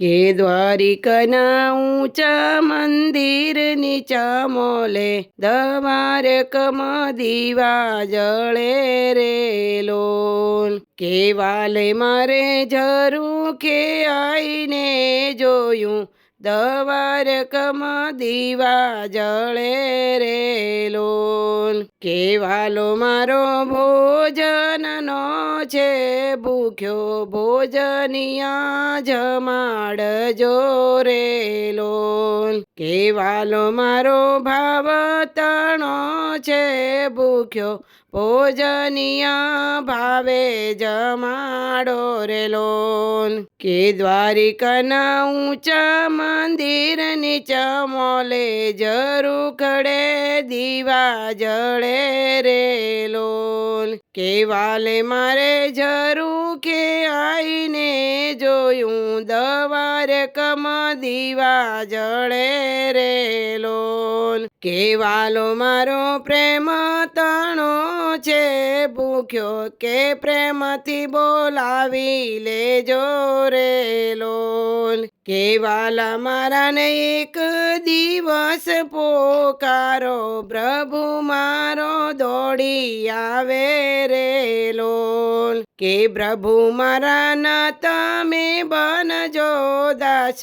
કે દ્વારિકના ઊંચા મંદિર નીચા મોલે દ્વારકમાં દીવા જળે રે લોલ. કે વાલે મારે જરૂર કે આઈને જોયું દ્વારકમાં દીવા જળે રે લોલ. કે વાલો મારો ભોજનનો છે ભૂખ્યો ભોજનિયા જમાડજો રે લોલ. કે વાલો મારો ભાવ તણો છે ભૂખ્યો ભોજનિયા ભાવે જમાડો રે લોલ. કે દ્વારિકાના ઊંચા મંદિર નીચા મોલે જરૂર ખડે દીવા જળે રે લોલ. કે વાલે મારે જરૂર કે આઈને જોયું દ્વારકમાં દીવા જળે રે લોલ. કે વાલો મારો પ્રેમ તણો છે ભૂખ્યો કે પ્રેમથી બોલાવી લેજો રે લોલ. કે વાલા મારાને એક દિવસ પોકારો પ્રભુ મારો દોડી આવે રે લોલ. કે પ્રભુ મારા ના તમે બનજો દાસ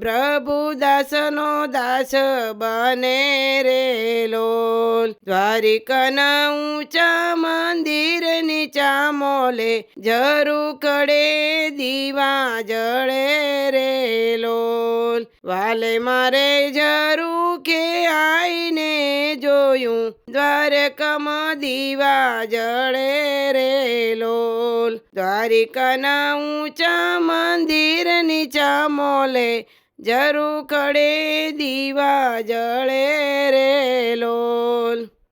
પ્રભુ દાસનો દાસ બને રે લોલ. દ્વારિકાના ઊંચા મંદિર નીચા મોલે જરૂર ખડે દીવા જળે રે લોલ. વાલે મારે જરૂર કે આઈને જોયું દ્વારકામાં દીવા જળે રે લોલ. દ્વારિકાના ઊંચા મંદિર નીચા મોલે જરૂર ખડે દીવા જળે